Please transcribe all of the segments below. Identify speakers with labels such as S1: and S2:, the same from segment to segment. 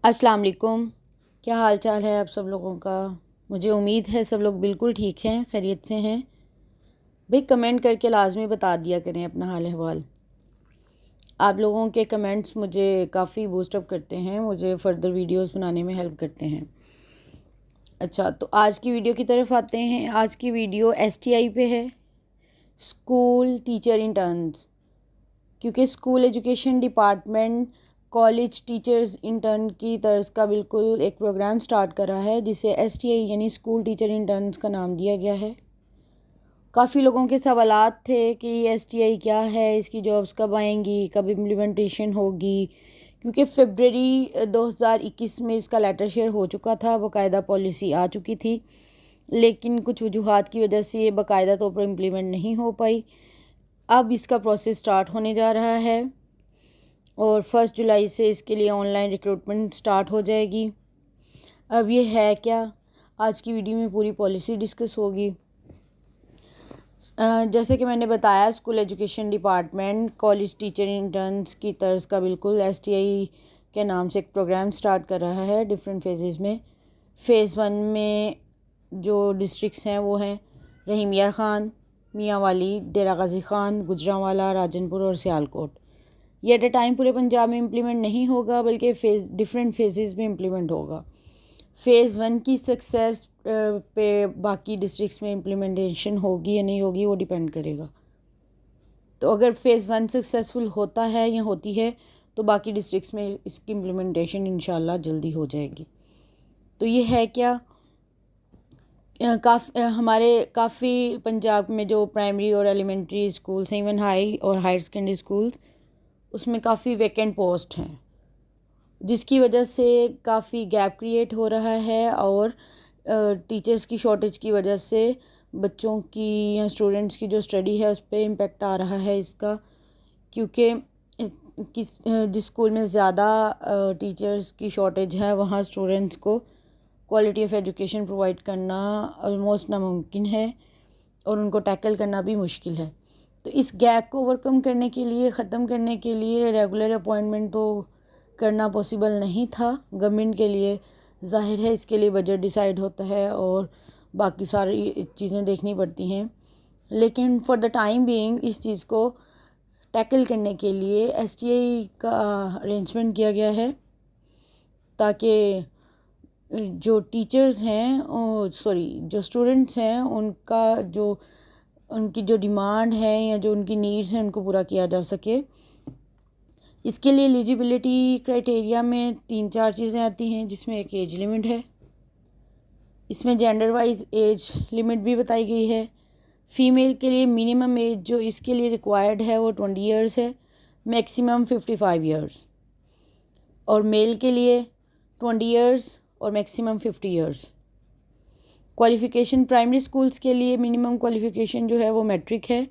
S1: अस्सलाम वालेकुम। क्या हाल चाल है आप सब लोगों का। मुझे उम्मीद है सब लोग बिल्कुल ठीक हैं, खैरियत से हैं। भाई कमेंट करके लाजमी बता दिया करें अपना हाल अहवाल। आप लोगों के कमेंट्स मुझे काफ़ी बूस्टअप करते हैं, मुझे फ़र्दर वीडियोस बनाने में हेल्प करते हैं। अच्छा, तो आज की वीडियो की तरफ आते हैं। आज की वीडियो STI पे है, स्कूल टीचर इंटर्न्स। क्योंकि school education department college teachers intern की तर्ज का बिल्कुल एक प्रोग्राम स्टार्ट करा है, जिसे STI यानी स्कूल टीचर इंटर्न्स का नाम दिया गया है। काफ़ी लोगों के सवालात थे कि STI क्या है, इसकी जॉब्स कब आएंगी, कब इम्प्लीमेंटेशन होगी। क्योंकि फरवरी 2021 में इसका लेटर शेयर हो चुका था, बाकायदा पॉलिसी आ चुकी थी, लेकिन कुछ वजूहात की वजह से ये बाकायदा तौर पर इम्प्लीमेंट नहीं हो पाई। अब इसका प्रोसेस स्टार्ट होने जा रहा है और 1 जुलाई से इसके लिए ऑनलाइन रिक्रूटमेंट स्टार्ट हो जाएगी। अब ये है क्या, आज की वीडियो में पूरी पॉलिसी डिस्कस होगी। जैसे कि मैंने बताया, school education department college teacher interns की तर्ज का बिल्कुल STI के नाम से एक प्रोग्राम स्टार्ट कर रहा है डिफरेंट फेजेस में। फ़ेज़ 1 में जो डिस्ट्रिक्ट्स हैं वो हैं रहीम यार ख़ान, मियाँ वाली, डेरा गाज़ी ख़ान, गुजरांवाला, राजनपुर और सियालकोट। ये एट ए टाइम पूरे पंजाब में इम्प्लीमेंट नहीं होगा, बल्कि डिफरेंट फेजेस में इम्प्लीमेंट होगा। फ़ेज़ 1 की सक्सेस पे बाकी डिस्ट्रिक्ट्स में इम्प्लीमेंटेशन होगी या नहीं होगी वो डिपेंड करेगा। तो अगर फ़ेज़ 1 सक्सेसफुल होता है या होती है तो बाकी डिस्ट्रिक्ट्स में इसकी इम्प्लीमेंटेशन इंशाल्लाह जल्दी हो जाएगी। तो ये है क्या, हमारे काफ़ी पंजाब में जो प्राइमरी और एलिमेंट्री स्कूल्स हैं, इवन हाई और हायर सेकेंडरी स्कूल्स, उसमें काफ़ी वैकेंट पोस्ट हैं, जिसकी वजह से काफ़ी गैप क्रिएट हो रहा है और टीचर्स की शॉर्टेज की वजह से बच्चों की या स्टूडेंट्स की जो स्टडी है उस पर इम्पेक्ट आ रहा है इसका। क्योंकि जिस स्कूल में ज़्यादा टीचर्स की शॉर्टेज है वहाँ स्टूडेंट्स को क्वालिटी ऑफ एजुकेशन प्रोवाइड करना ऑलमोस्ट नामुमकिन है और उनको टैकल करना भी मुश्किल है। तो इस गैप को ओवरकम करने के लिए, ख़त्म करने के लिए रेगुलर अपॉइंटमेंट तो करना पॉसिबल नहीं था गवर्नमेंट के लिए। ज़ाहिर है इसके लिए बजट डिसाइड होता है और बाकी सारी चीज़ें देखनी पड़ती हैं, लेकिन फॉर द टाइम बीइंग इस चीज़ को टैकल करने के लिए STI का अरेंजमेंट किया गया है, ताकि जो टीचर्स हैं जो स्टूडेंट्स हैं उनकी जो डिमांड है या जो उनकी नीड्स हैं उनको पूरा किया जा सके। इसके लिए एलिजिबिलिटी क्राइटेरिया में 3-4 चीज़ें आती हैं, जिसमें एक एज लिमिट है। इसमें जेंडर वाइज एज लिमिट भी बताई गई है। फ़ीमेल के लिए मिनिमम एज जो इसके लिए रिक्वायर्ड है वो 20 ईयर्स है, मैक्सिमम 55 ईयर्स, और मेल के लिए 20 ईयर्स और maximum 50 years. Qualification primary schools के लिए मिनिमम क्वालिफ़िकेशन जो है वो मैट्रिक है।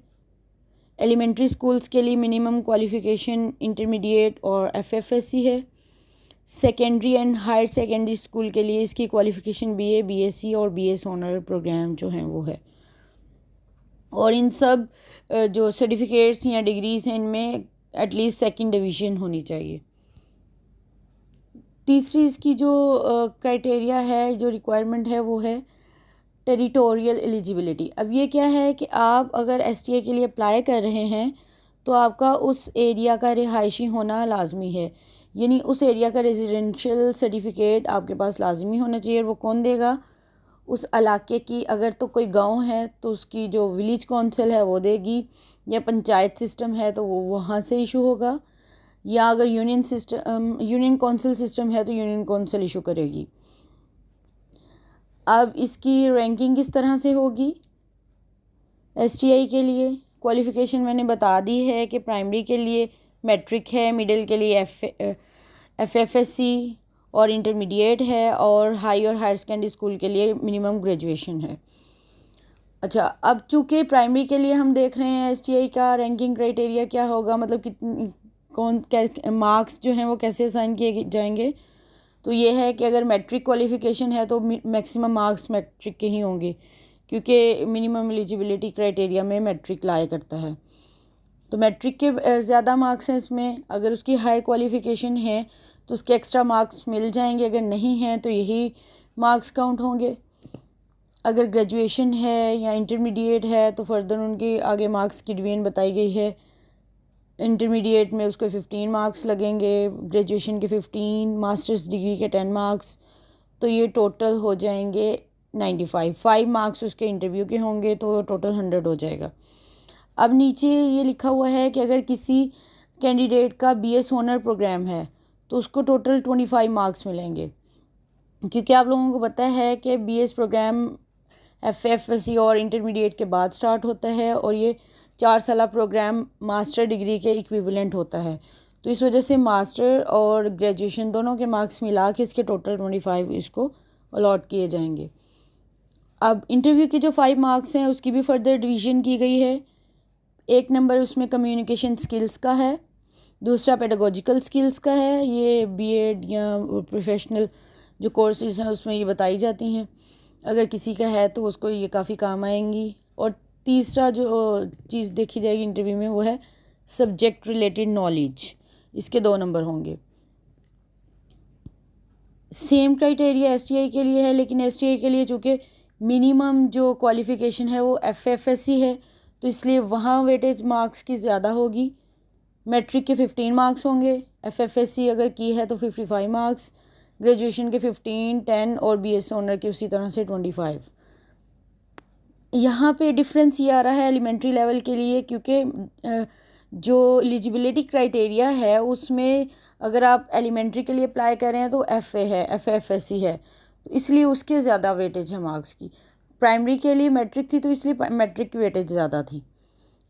S1: एलिमेंट्री स्कूल्स के लिए मिनिमम क्वालिफ़िकेशन इंटरमीडिएट और FFSC है। Secondary and higher secondary school के लिए इसकी क्वालिफ़िकेशन BA, BSc और BS ऑनर प्रोग्राम जो हैं वो है। और इन सब जो सर्टिफिकेट्स या डिग्रीज़ हैं इनमें एटलीस्ट 2nd डिवीज़न होनी चाहिए। तीसरी इसकी जो क्राइटेरिया है, जो रिक्वायरमेंट है, वो है टेरिटोरियल एलिजिबिलिटी। अब ये क्या है कि आप अगर STI के लिए अप्लाई कर रहे हैं तो आपका उस एरिया का रिहायशी होना लाजमी है, यानी उस एरिया का रेजिडेंशियल सर्टिफिकेट आपके पास लाजमी होना चाहिए। और वो कौन देगा? उस इलाके की, अगर तो कोई गांव है तो उसकी जो विलेज काउंसिल है वो देगी, या पंचायत सिस्टम है तो वो वहाँ से इशू होगा, या अगर यूनियन काउंसिल सिस्टम है तो यूनियन काउंसिल इशू करेगी। अब इसकी रैंकिंग किस तरह से होगी? STI के लिए क्वालिफ़िकेशन मैंने बता दी है कि प्राइमरी के लिए मैट्रिक है, मिडिल के लिए FFSC और इंटरमीडिएट है, और हाई और हायर सेकेंडरी स्कूल के लिए मिनिमम ग्रेजुएशन है। अच्छा, अब चूँकि प्राइमरी के लिए हम देख रहे हैं STI का रैंकिंग क्राइटेरिया क्या होगा, मतलब कितनी मार्क्स जो हैं वो कैसे असाइन किए जाएंगे। तो ये है कि अगर मैट्रिक क्वालिफ़िकेशन है तो मैक्सिमम मार्क्स मैट्रिक के ही होंगे, क्योंकि मिनिमम एलिजिबिलिटी क्राइटेरिया में मैट्रिक लाया करता है। तो मैट्रिक के ज़्यादा मार्क्स हैं इसमें। अगर उसकी हायर क्वालिफ़िकेशन है तो उसके एक्स्ट्रा मार्क्स मिल जाएंगे, अगर नहीं हैं तो यही मार्क्स काउंट होंगे। अगर ग्रेजुएशन है या इंटरमीडिएट है तो फर्दर उनके आगे मार्क्स की डिवीजन बताई गई है। इंटरमीडिएट में उसको 15 मार्क्स लगेंगे, ग्रेजुएशन के 15, मास्टर्स डिग्री के 10 मार्क्स, तो ये टोटल हो जाएंगे 95। 5 मार्क्स उसके इंटरव्यू के होंगे तो टोटल 100 हो जाएगा। अब नीचे ये लिखा हुआ है कि अगर किसी कैंडिडेट का बीएस ऑनर प्रोग्राम है तो उसको टोटल 25 मार्क्स मिलेंगे, क्योंकि आप लोगों को पता है कि बीएस प्रोग्राम एफएफएससी और इंटरमीडिएट के बाद स्टार्ट होता है और ये 4 साल प्रोग्राम मास्टर डिग्री के इक्विवेलेंट होता है। तो इस वजह से मास्टर और ग्रेजुएशन दोनों के मार्क्स मिला के इसके टोटल 25 इसको अलॉट किए जाएंगे। अब इंटरव्यू के जो 5 मार्क्स हैं उसकी भी फर्दर डिवीज़न की गई है। 1 नंबर उसमें कम्युनिकेशन स्किल्स का है, दूसरा पेडागोजिकल स्किल्स का है, ये बीएड या प्रोफेशनल जो कोर्सेज़ हैं उसमें ये बताई जाती हैं, अगर किसी का है तो उसको ये काफ़ी काम आएंगी। और तीसरा जो चीज़ देखी जाएगी इंटरव्यू में वो है सब्जेक्ट रिलेटेड नॉलेज, इसके 2 नंबर होंगे। सेम क्राइटेरिया एसटीआई के लिए है, लेकिन एसटीआई के लिए चूँकि मिनिमम जो क्वालिफ़िकेशन है वो एफएफएससी है तो इसलिए वहाँ वेटेज मार्क्स की ज़्यादा होगी। मैट्रिक के 15 मार्क्स होंगे, एफएफएससी अगर की है तो 55 मार्क्स, ग्रेजुएशन के 15, 10 और बीएस ऑनर के उसी तरह से 25। यहाँ पे डिफरेंस ये आ रहा है एलिमेंट्री लेवल के लिए, क्योंकि जो एलिजिबिलिटी क्राइटेरिया है उसमें अगर आप एलिमेंट्री के लिए अप्लाई कर रहे हैं तो एफए है, एफएफएससी है, तो इसलिए उसके ज़्यादा वेटेज है मार्क्स की। प्राइमरी के लिए मैट्रिक थी तो इसलिए मैट्रिक की वेटेज ज़्यादा थी।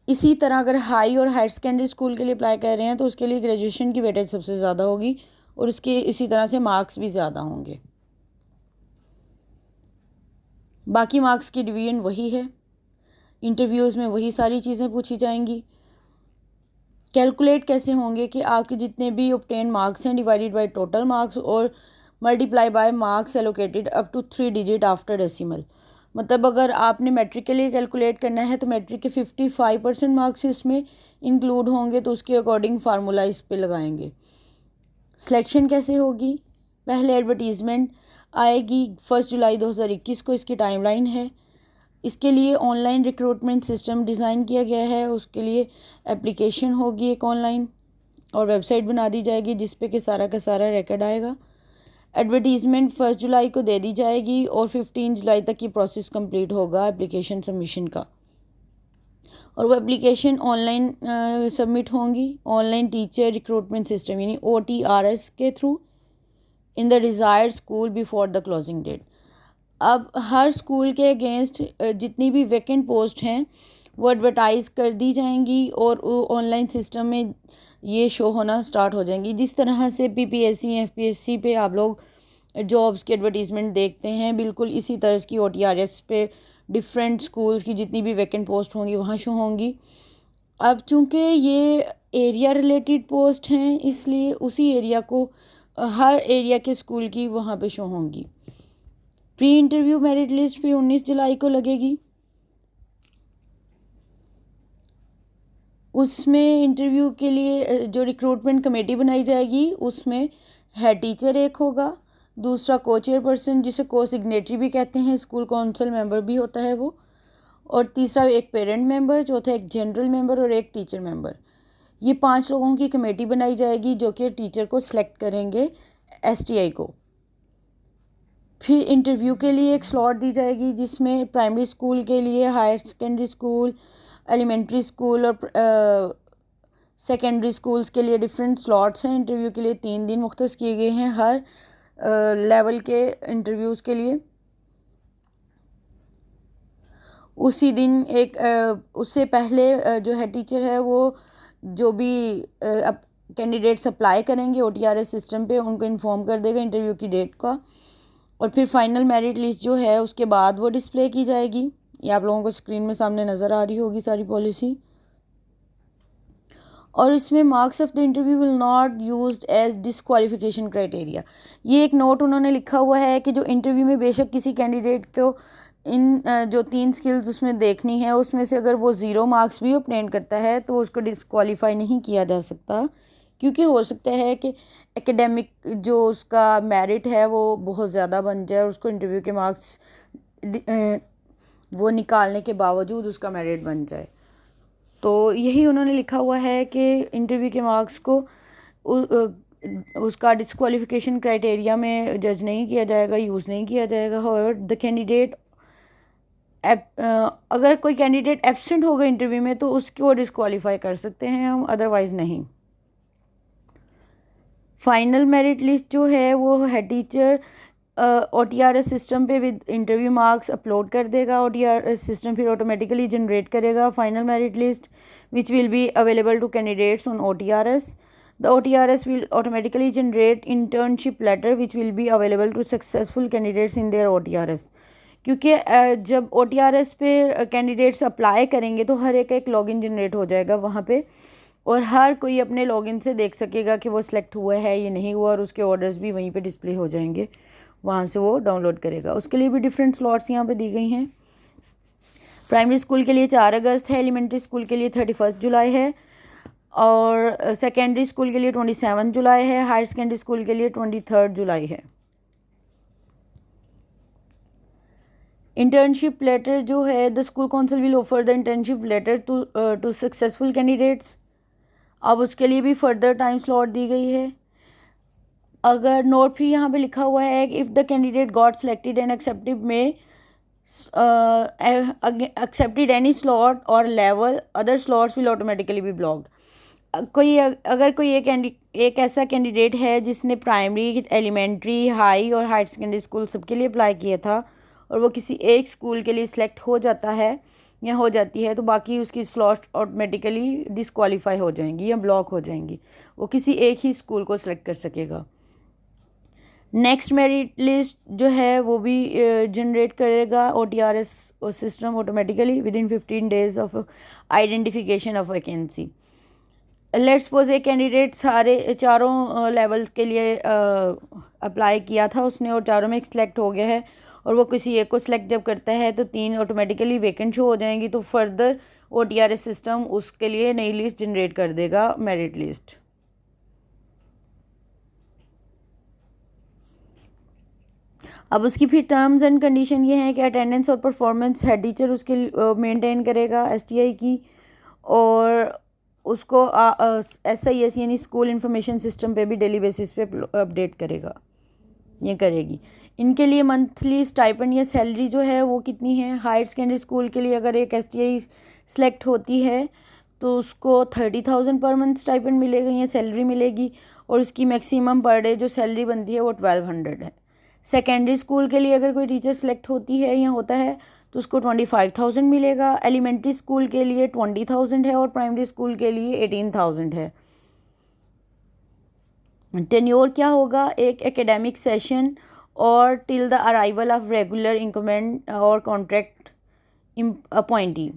S1: इसी तरह अगर हाई और हायर सेकेंडरी स्कूल के लिए अप्लाई कर रहे हैं तो उसके लिए ग्रेजुएशन की वेटेज सबसे ज़्यादा होगी और उसके इसी तरह से मार्क्स भी ज़्यादा होंगे। बाकी मार्क्स की डिवीजन वही है, इंटरव्यूज़ में वही सारी चीज़ें पूछी जाएंगी। कैलकुलेट कैसे होंगे कि आपके जितने भी ऑब्टेन मार्क्स हैं डिवाइडेड बाय टोटल मार्क्स और multiply by marks allocated up to 3 digit after decimal. मतलब अगर आपने मैट्रिक के लिए कैलकुलेट करना है तो मैट्रिक के 55% मार्क्स इसमें इंक्लूड होंगे, तो उसके अकॉर्डिंग फार्मूला इस पे लगाएंगे। सिलेक्शन कैसे होगी, पहले एडवर्टीज़मेंट आएगी 1 जुलाई 2021 को, इसकी टाइमलाइन है। इसके लिए ऑनलाइन रिक्रूटमेंट सिस्टम डिज़ाइन किया गया है, उसके लिए एप्लीकेशन होगी एक ऑनलाइन और वेबसाइट बना दी जाएगी जिस पे कि सारा का सारा रिकॉर्ड आएगा। एडवर्टीज़मेंट 1 जुलाई को दे दी जाएगी और 15 जुलाई तक ये प्रोसेस कंप्लीट होगा एप्लीकेशन सबमिशन का, और वो एप्लीकेशन ऑनलाइन सबमिट होंगी ऑनलाइन टीचर रिक्रूटमेंट सिस्टम यानी OTRS के through in the desired school before the closing date. अब हर स्कूल के अगेंस्ट जितनी भी वैकेंट पोस्ट हैं वो एडवर्टाइज़ कर दी जाएंगी और ऑनलाइन सिस्टम में ये शो होना स्टार्ट हो जाएंगी। जिस तरह से PPSC FPSC पे आप लोग जॉब्स की एडवर्टीज़मेंट देखते हैं, बिल्कुल इसी तरह की OTRS पे डिफरेंट स्कूल्स की जितनी भी वैकेंट पोस्ट होंगी वहाँ शो होंगी। अब चूँकि ये एरिया रिलेटेड पोस्ट हैं इसलिए उसी एरिया को हर एरिया के स्कूल की वहाँ पे शो होंगी। प्री इंटरव्यू मेरिट लिस्ट भी 19 जुलाई को लगेगी। उसमें इंटरव्यू के लिए जो रिक्रूटमेंट कमेटी बनाई जाएगी उसमें हेड टीचर एक होगा, दूसरा को चेयरपर्सन जिसे को सिग्नेटरी भी कहते हैं, स्कूल काउंसिल मेंबर भी होता है वो, और तीसरा एक पेरेंट मेंबर, चौथा एक जनरल मेंबर और एक टीचर मेंबर। ये 5 लोगों की कमेटी बनाई जाएगी जो कि टीचर को सिलेक्ट करेंगे STI को। फिर इंटरव्यू के लिए एक स्लॉट दी जाएगी जिसमें प्राइमरी स्कूल के लिए, higher secondary school, elementary school और सेकेंडरी स्कूल्स के लिए डिफरेंट स्लॉट्स हैं। इंटरव्यू के लिए 3 दिन मुख्तस किए गए हैं हर लेवल के इंटरव्यूज़ के लिए। उसी दिन एक उससे पहले जो हेड टीचर है वो जो भी कैंडिडेट्स अप्लाई करेंगे OTRS सिस्टम पे उनको इन्फॉर्म कर देगा इंटरव्यू की डेट का, और फिर फाइनल मेरिट लिस्ट जो है उसके बाद वो डिस्प्ले की जाएगी। ये आप लोगों को स्क्रीन में सामने नज़र आ रही होगी सारी पॉलिसी। और इसमें marks of the interview will not used as disqualification criteria. ये एक नोट उन्होंने लिखा हुआ है कि जो इंटरव्यू में बेशक किसी कैंडिडेट को इन जो 3 स्किल्स उसमें देखनी है उसमें से अगर वो 0 मार्क्स भी ऑब्टेन करता है तो उसको डिसक्वालीफाई नहीं किया जा सकता क्योंकि हो सकता है कि एकेडमिक जो उसका मेरिट है वो बहुत ज़्यादा बन जाए और उसको इंटरव्यू के मार्क्स वो निकालने के बावजूद उसका मेरिट बन जाए। तो यही उन्होंने लिखा हुआ है कि इंटरव्यू के मार्क्स को उसका डिस्क्वालिफिकेशन क्राइटेरिया में जज नहीं किया जाएगा, यूज़ नहीं किया जाएगा। हाउएवर द कैंडिडेट अगर कोई कैंडिडेट एब्सेंट होगा इंटरव्यू में तो उसको डिस्क्वालीफाई कर सकते हैं हम, अदरवाइज़ नहीं। फाइनल मेरिट लिस्ट जो है वो हेड टीचर OTRS सिस्टम पे विद इंटरव्यू मार्क्स अपलोड कर देगा। OTRS सिस्टम फिर ऑटोमेटिकली जनरेट करेगा final merit list which will be available to candidates on OTRS। The OTRS will automatically generate internship letter which will be available to successful candidates in their OTRS। क्योंकि जब OTRS पे candidates apply करेंगे तो हर एक login generate हो जाएगा वहाँ पे, और हर कोई अपने लॉगिन से देख सकेगा कि वो सिलेक्ट हुआ है या नहीं हुआ, और उसके ऑर्डर्स भी वहीं पे डिस्प्ले हो जाएंगे, वहाँ से वो डाउनलोड करेगा। उसके लिए भी डिफरेंट स्लॉट्स यहाँ पे दी गई हैं। प्राइमरी स्कूल के लिए 4 अगस्त है, एलिमेंट्री स्कूल के लिए 31 जुलाई है, और सेकेंडरी स्कूल के लिए 27 जुलाई है, हायर सेकेंडरी स्कूल के लिए 23 जुलाई है। इंटर्नशिप लेटर जो है, the school council will offer the internship letter to successful candidates. अब उसके लिए भी फर्दर टाइम स्लॉट दी गई है। अगर नोट भी यहाँ पे लिखा हुआ है कि if the candidate got selected and accepted में accepted any slot or level, other slots will automatically be blocked। अगर कोई एक ऐसा कैंडिडेट है जिसने प्राइमरी, एलिमेंट्री, हाई और हायर सेकेंडरी स्कूल सबके लिए अप्लाई किया था और वो किसी एक स्कूल के लिए सिलेक्ट हो जाता है या हो जाती है, तो बाकी उसकी स्लॉट ऑटोमेटिकली डिस्क्वालीफाई हो जाएंगी या ब्लॉक हो जाएंगी। वो किसी एक ही स्कूल को सिलेक्ट कर सकेगा। नेक्स्ट मेरिट लिस्ट जो है वो भी जनरेट करेगा OTRS system automatically with in 15 days of identification of vacancy. Let's suppose एक कैंडिडेट चारों लेवल्स के लिए अप्लाई किया था उसने और चारों में सिलेक्ट हो गया है, और वो किसी एक को सिलेक्ट जब करता है तो 3 ऑटोमेटिकली वैकेंट शो हो जाएंगी, तो फर्दर OTRS सिस्टम उसके लिए नई लिस्ट जनरेट कर देगा, मेरिट लिस्ट। अब उसकी फिर टर्म्स एंड कंडीशन ये है कि अटेंडेंस और परफॉर्मेंस हेड टीचर उसके मेंटेन करेगा STI की, और उसको SIS यानी स्कूल इंफॉर्मेशन सिस्टम पे भी डेली बेसिस पे अपडेट करेगा, ये करेगी। इनके लिए मंथली स्टाइपेंड या सैलरी जो है वो कितनी है, हायर सेकेंडरी स्कूल के लिए अगर एक STI सेलेक्ट होती है तो उसको 30,000 पर मंथ स्टाइपेंड मिलेगा या सैलरी मिलेगी, और उसकी मैक्सिमम पर डे जो सैलरी बनती है वो 1200 है। सेकेंडरी स्कूल के लिए अगर कोई टीचर सेलेक्ट होती है या होता है तो उसको 25,000 मिलेगा। एलिमेंट्री स्कूल के लिए 20,000 है और प्राइमरी स्कूल के लिए 18,000 है। टेन्योर क्या होगा, एक एकेडमिक सेशन और till the arrival of regular increment और कॉन्ट्रैक्ट अपॉइंटी।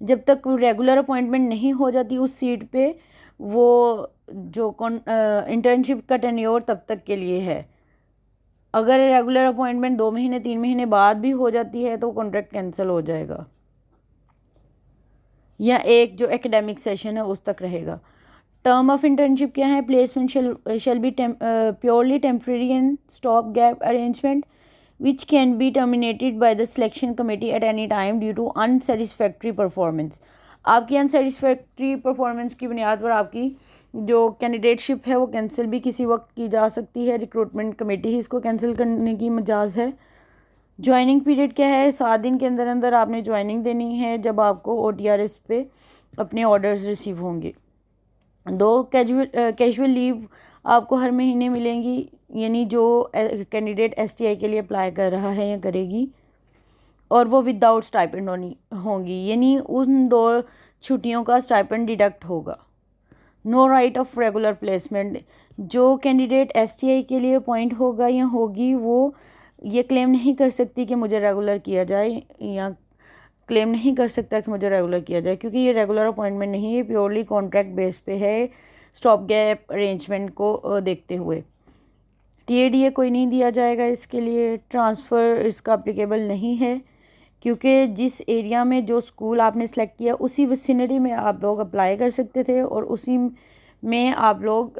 S1: जब तक रेगुलर अपॉइंटमेंट नहीं हो जाती उस सीट पे, वो जो इंटर्नशिप का टेन्योर तब तक के लिए है। अगर रेगुलर अपॉइंटमेंट 2 महीने 3 महीने बाद भी हो जाती है तो कॉन्ट्रैक्ट कैंसिल हो जाएगा, या एक जो एकेडमिक सेशन है उस तक रहेगा। टर्म ऑफ इंटर्नशिप क्या है, placement shall be purely temporary and stop gap arrangement which can be terminated by the selection committee at any time due to unsatisfactory performance. आपकी अनसेटिस्फैक्ट्री परफॉर्मेंस की बुनियाद पर आपकी जो कैंडिडेटशिप है वो कैंसिल भी किसी वक्त की जा सकती है। रिक्रूटमेंट कमेटी ही इसको कैंसिल करने की मजाज है। ज्वाइनिंग पीरियड क्या है, 7 दिन के अंदर अंदर आपने ज्वाइनिंग देनी है जब आपको OTRS पे अपने ऑर्डर्स रिसीव होंगे। 2 कैजुअल लीव आपको हर महीने मिलेंगी, यानी जो कैंडिडेट STI के लिए अप्लाई कर रहा है या करेगी, और वो विदाउट स्टाइपेंड होंगी, यानी उन 2 छुट्टियों का स्टाइपेंड डिडक्ट होगा। No right of regular placement, जो कैंडिडेट STI के लिए अपॉइंट होगा या होगी वो ये क्लेम नहीं कर सकती कि मुझे रेगुलर किया जाए, या क्लेम नहीं कर सकता कि मुझे रेगुलर किया जाए, क्योंकि ये रेगुलर अपॉइंटमेंट नहीं है, प्योरली कॉन्ट्रैक्ट बेस पे है, स्टॉप गैप अरेंजमेंट को देखते हुए। TADA कोई नहीं दिया जाएगा इसके लिए। ट्रांसफ़र इसका अप्लीकेबल नहीं है, क्योंकि जिस एरिया में जो स्कूल आपने सेलेक्ट किया उसी विसिनिटी में आप लोग अप्लाई कर सकते थे और उसी में आप लोग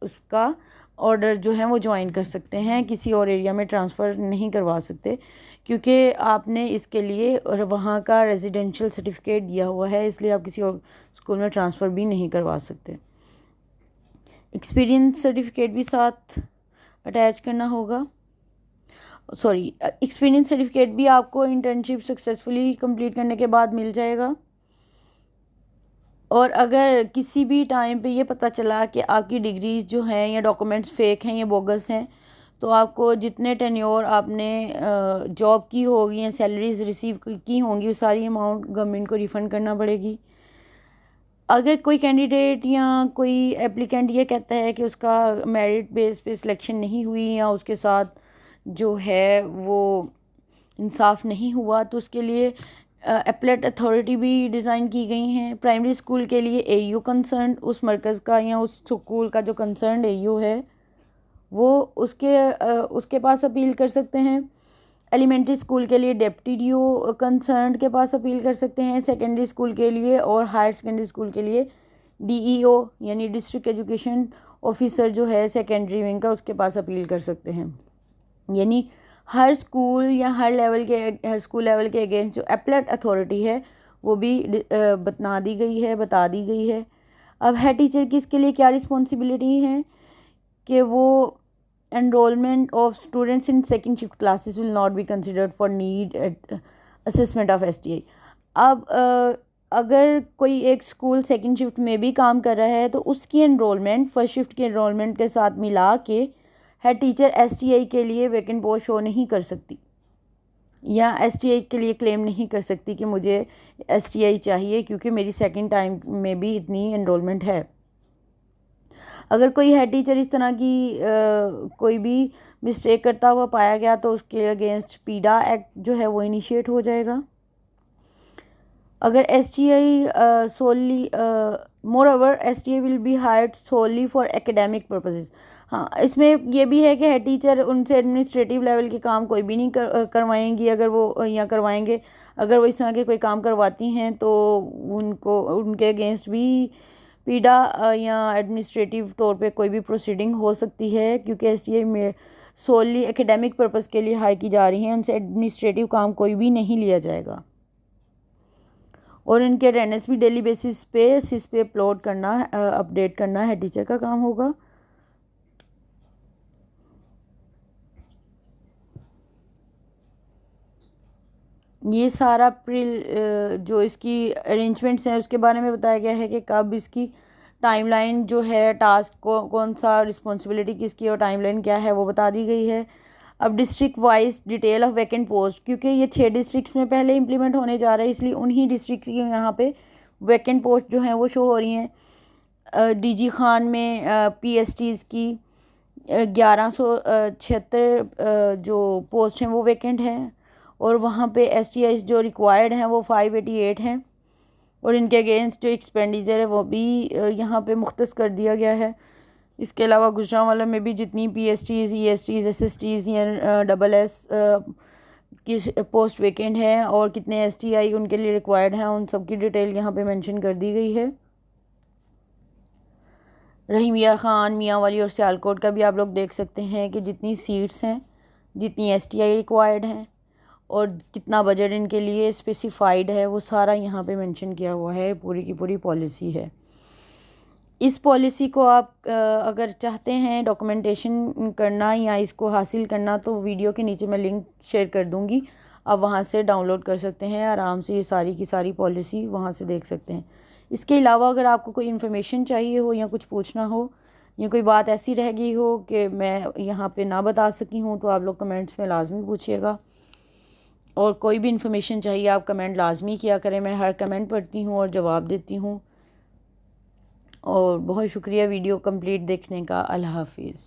S1: उसका ऑर्डर जो है वो ज्वाइन कर सकते हैं, किसी और एरिया में ट्रांसफ़र नहीं करवा सकते, क्योंकि आपने इसके लिए और वहाँ का रेजिडेंशियल सर्टिफिकेट दिया हुआ है, इसलिए आप किसी और स्कूल में ट्रांसफ़र भी नहीं करवा सकते। एक्सपीरियंस सर्टिफिकेट भी साथ अटैच करना होगा। एक्सपीरियंस सर्टिफिकेट भी आपको इंटर्नशिप सक्सेसफुली कंप्लीट करने के बाद मिल जाएगा। और अगर किसी भी टाइम पे ये पता चला कि आपकी डिग्रीज जो हैं या डॉक्यूमेंट्स फेक हैं या बोगस हैं, तो आपको जितने टेन्योर आपने जॉब की होगी या सैलरीज रिसीव की होंगी, उस सारी अमाउंट गवर्नमेंट को रिफ़ंड करना पड़ेगी। अगर कोई कैंडिडेट या कोई एप्लीकेंट ये कहता है कि उसका मेरिट बेस पे सिलेक्शन नहीं हुई या उसके साथ जो है वो इंसाफ नहीं हुआ, तो उसके लिए एपलेट अथॉरिटी भी डिज़ाइन की गई हैं। प्राइमरी स्कूल के लिए एयू कंसर्न, उस मरकज़ का या उस स्कूल का जो कंसर्न एयू है वो उसके पास अपील कर सकते हैं। एलिमेंट्री स्कूल के लिए डिप्टी डीओ कंसर्न के पास अपील कर सकते हैं। सेकेंडरी स्कूल के लिए और हायर सेकेंडरी स्कूल के लिए डीईओ यानी डिस्ट्रिक्ट एजुकेशन ऑफिसर जो है सेकेंडरी विंग का, उसके पास अपील कर सकते हैं। यानी हर स्कूल या हर लेवल के स्कूल लेवल के अगेंस्ट जो एपलेट अथॉरिटी है वो भी बता दी गई है। अब हेड टीचर की इसके लिए क्या रिस्पॉन्सिबिलिटी है कि वो enrollment of students in second shift classes will not be considered for need assessment of STI। अब अगर कोई एक स्कूल सेकंड शिफ्ट में भी काम कर रहा है तो उसकी एनरोलमेंट फर्स्ट शिफ्ट के एनरोलमेंट के साथ मिला के हेड टीचर STI के लिए वैकेंट पोस्ट शो नहीं कर सकती या STI के लिए क्लेम नहीं कर सकती कि मुझे STI चाहिए क्योंकि मेरी सेकंड टाइम में भी इतनी एनरोलमेंट है। अगर कोई हेड टीचर इस तरह की कोई भी मिस्टेक करता हुआ पाया गया तो उसके अगेंस्ट पीडा एक्ट जो है वो इनिशिएट हो जाएगा। अगर STI solely moreover STI will be hired solely for academic purposes. हाँ, इसमें ये भी है कि हेड टीचर उनसे एडमिनिस्ट्रेटिव लेवल के काम कोई भी नहीं करवाएंगी अगर वो या करवाएंगे। अगर वो इस तरह के कोई काम करवाती हैं तो उनके अगेंस्ट भी पीडा या एडमिनिस्ट्रेटिव तौर पे कोई भी प्रोसीडिंग हो सकती है, क्योंकि STI में सोली एकेडमिक पर्पस के लिए हायर की जा रही हैं, उनसे एडमिनिस्ट्रेटिव काम कोई भी नहीं लिया जाएगा। और इनके अटेंडेंस भी डेली बेसिस पे सिस पे अपलोड करना अपडेट करना हेड टीचर का काम होगा। ये सारा जो इसकी अरेंजमेंट्स हैं उसके बारे में बताया गया है कि कब इसकी टाइमलाइन जो है टास्क को कौन सा रिस्पॉन्सिबिलिटी किसकी और टाइमलाइन क्या है वो बता दी गई है। अब district wise detail of vacant post, क्योंकि ये 6 डिस्ट्रिक्ट में पहले इंप्लीमेंट होने जा रहा है इसलिए उन्हीं डिस्ट्रिक्ट की यहाँ पे वैकेंट पोस्ट जो हैं वो शो हो रही हैं। DG खान में PSTs की 1176 जो पोस्ट हैं वो वैकेंट हैं और वहाँ पे STIs जो रिक्वायर्ड हैं वो 588 हैं और इनके अगेंस्ट जो एक्सपेंडिचर है वो भी यहाँ पे मुख्तस कर दिया गया है। इसके अलावा गुजरांवाला में भी जितनी PSTs ESTs SSTs या SS की पोस्ट वैकेंट है और कितने STI उनके लिए रिक्वायर्ड हैं उन सब की डिटेल यहाँ पे मेंशन कर दी गई है। रहीम यार ख़ान, मियाँ वाली और सियालकोट का भी आप लोग देख सकते हैं कि जितनी सीट्स हैं, जितनी STI रिक्वायर्ड हैं और कितना बजट इनके लिए स्पेसिफाइड है वो सारा यहाँ पे मेंशन किया हुआ है। पूरी की पूरी पॉलिसी है। इस पॉलिसी को आप अगर चाहते हैं डॉक्यूमेंटेशन करना या इसको हासिल करना तो वीडियो के नीचे मैं लिंक शेयर कर दूँगी, आप वहाँ से डाउनलोड कर सकते हैं आराम से। ये सारी की सारी पॉलिसी वहाँ से देख सकते हैं। इसके अलावा अगर आपको कोई इन्फॉर्मेशन चाहिए हो या कुछ पूछना हो या कोई बात ऐसी रह गई हो कि मैं यहाँ पे ना बता सकी हूँ तो आप लोग कमेंट्स में लाजमी पूछिएगा। और कोई भी इन्फॉर्मेशन चाहिए आप कमेंट लाजमी किया करें, मैं हर कमेंट पढ़ती हूँ और जवाब देती हूँ। और बहुत शुक्रिया वीडियो कंप्लीट देखने का। अल्लाह हाफिज़।